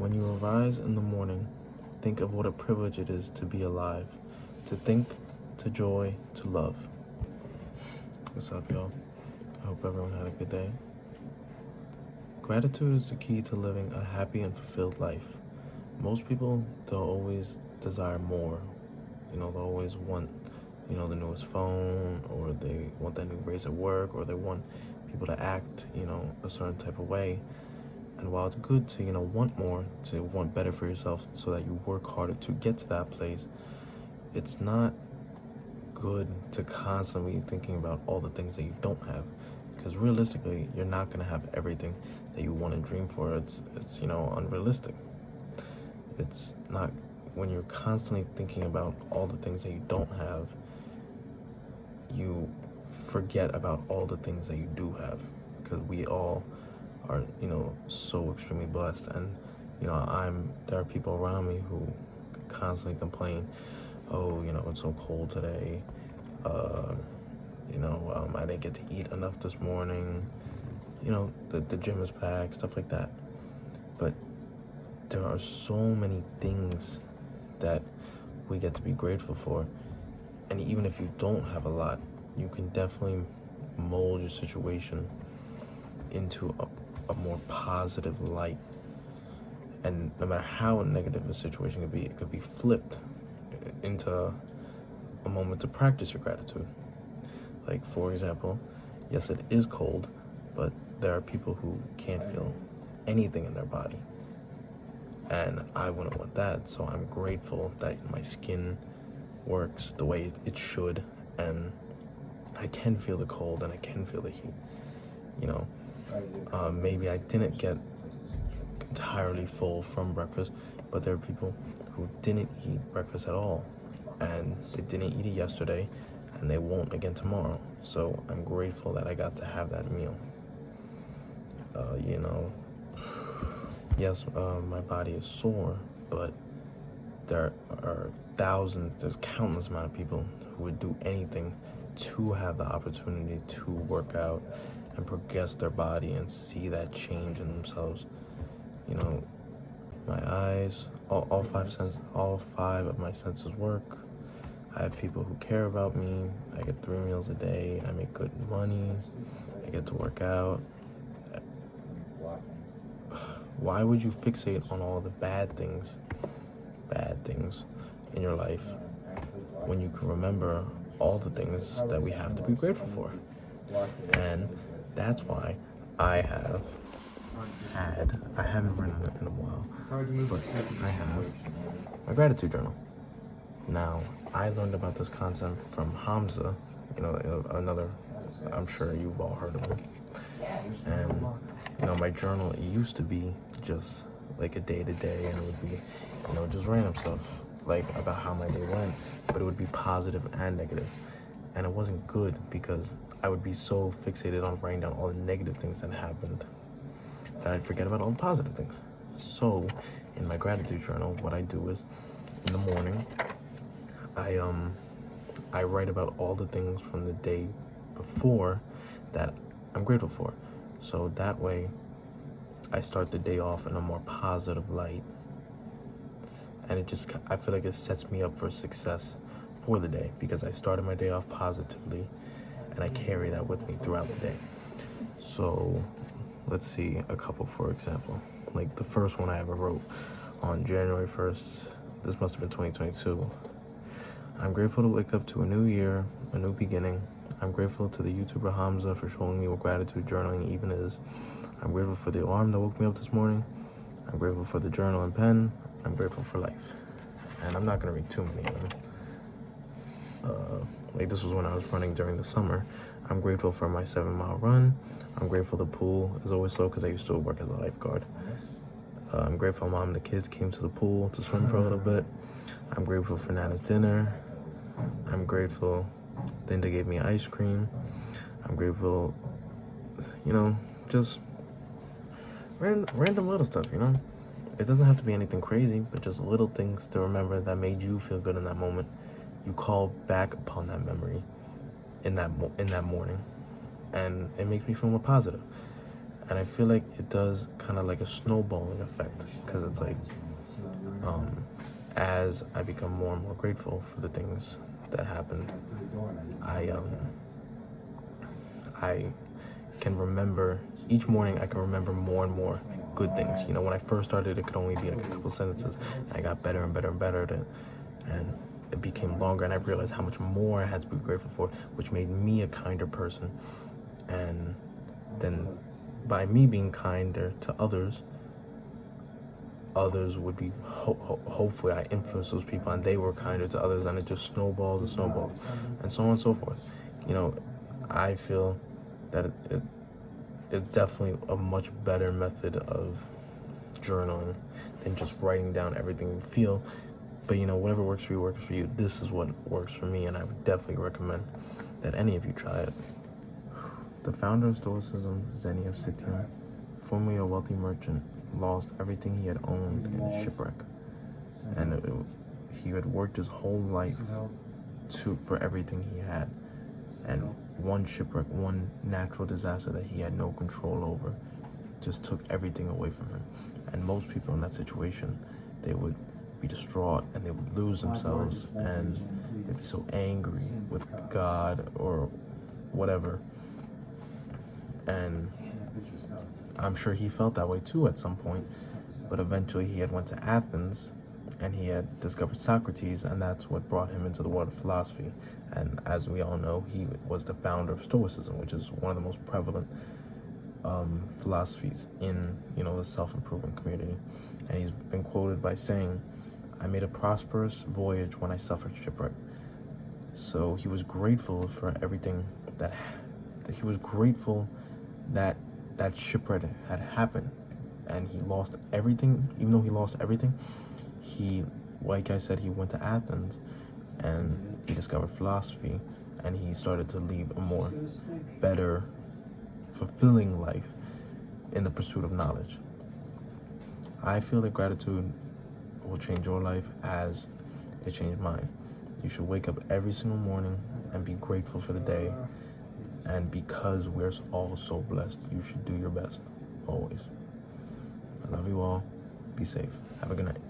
When you arise in the morning, think of what a privilege it is to be alive, to think, to joy, to love. What's up, y'all? I hope everyone had a good day. Gratitude is the key to living a happy and fulfilled life. Most people, they'll always desire more. They'll always want, the newest phone, or they want that new raise at work, or they want people to act, a certain type of way. And while it's good to, want more, to want better for yourself so that you work harder to get to that place, it's not good to constantly be thinking about all the things that you don't have. Because realistically, you're not going to have everything that you want and dream for. It's unrealistic. It's not, when you're constantly thinking about all the things that you don't have, you forget about all the things that you do have. Because we all are, so extremely blessed. And, there are people around me who constantly complain, oh, it's so cold today. I didn't get to eat enough this morning. The gym is packed, stuff like that. But there are so many things that we get to be grateful for. And even if you don't have a lot, you can definitely mold your situation into a more positive light. And no matter how negative a situation could be, it could be flipped into a moment to practice your gratitude. Like, for example, yes, it is cold, but there are people who can't feel anything in their body. And I wouldn't want that, so I'm grateful that my skin works the way it should, and I can feel the cold and I can feel the heat. Maybe I didn't get entirely full from breakfast, but there are people who didn't eat breakfast at all, and they didn't eat it yesterday, and they won't again tomorrow. So I'm grateful that I got to have that meal. Yes, my body is sore, but there are there's countless amount of people who would do anything to have the opportunity to work out and progress their body and see that change in themselves. My eyes, all five of my senses work. I have people who care about me. I get 3 meals a day. I make good money. I get to work out. Why would you fixate on all the bad things in your life when you can remember all the things that we have to be grateful for? And that's why I haven't written it in a while, but I have my gratitude journal. Now, I learned about this concept from Hamza, another, I'm sure you've all heard of him. And, my journal, it used to be just like a day-to-day, and it would be, just random stuff, like about how my day went, but it would be positive and negative. And it wasn't good because I would be so fixated on writing down all the negative things that happened that I'd forget about all the positive things. So, in my gratitude journal, what I do is, in the morning, I write about all the things from the day before that I'm grateful for. So that way, I start the day off in a more positive light. And I feel like it sets me up for success for the day because I started my day off positively and I carry that with me throughout the day. So let's see a couple, for example. Like the first one I ever wrote on January 1st, this must have been 2022. I'm grateful to wake up to a new year, a new beginning. I'm grateful to the YouTuber Hamza for showing me what gratitude journaling even is. I'm grateful for the alarm that woke me up this morning. I'm grateful for the journal and pen. I'm grateful for life. And I'm not going to read too many of them. This was when I was running during the summer. I'm grateful for my 7-mile run. I'm grateful the pool is always slow because I used to work as a lifeguard. I'm grateful Mom and the kids came to the pool to swim for a little bit. I'm grateful for Nana's dinner. I'm grateful Linda gave me ice cream. I'm grateful, just random little stuff, It doesn't have to be anything crazy, but just little things to remember that made you feel good in that moment. You call back upon that memory in that morning, and it makes me feel more positive. And I feel like it does kind of like a snowballing effect, because it's like, as I become more and more grateful for the things that happened, I can remember each morning. I can remember more and more good things. You know, when I first started, it could only be like a couple sentences. I got better and better and better and it became longer, and I realized how much more I had to be grateful for, which made me a kinder person. And then by me being kinder to others would be hopefully I influenced those people and they were kinder to others, and it just snowballs and snowballs and so on and so forth. You know, I feel that it's definitely a much better method of journaling than just writing down everything you feel. But you know, whatever works for you works for you. This is what works for me, and I would definitely recommend that any of you try it. The founder of Stoicism, Zeni of Citium, formerly a wealthy merchant, lost everything he had owned in a shipwreck. And he had worked his whole life for everything he had. And one shipwreck, one natural disaster that he had no control over, just took everything away from him. And most people in that situation, they would be distraught and they would lose themselves and they'd be so angry with God or whatever. And I'm sure he felt that way too at some point, but eventually he had went to Athens and he had discovered Socrates, and that's what brought him into the world of philosophy. And as we all know, he was the founder of Stoicism, which is one of the most prevalent philosophies in, you know, the self-improvement community. And he's been quoted by saying, "I made a prosperous voyage when I suffered shipwreck." So he was grateful for everything that he was grateful that that shipwreck had happened, and he lost everything. Even though he lost everything, he, like I said, he went to Athens and he discovered philosophy, and he started to lead a more better, fulfilling life in the pursuit of knowledge. I feel that gratitude will change your life as it changed mine. You should wake up every single morning and be grateful for the day. And because we're all so blessed, you should do your best, always. I love you all. Be safe. Have a good night.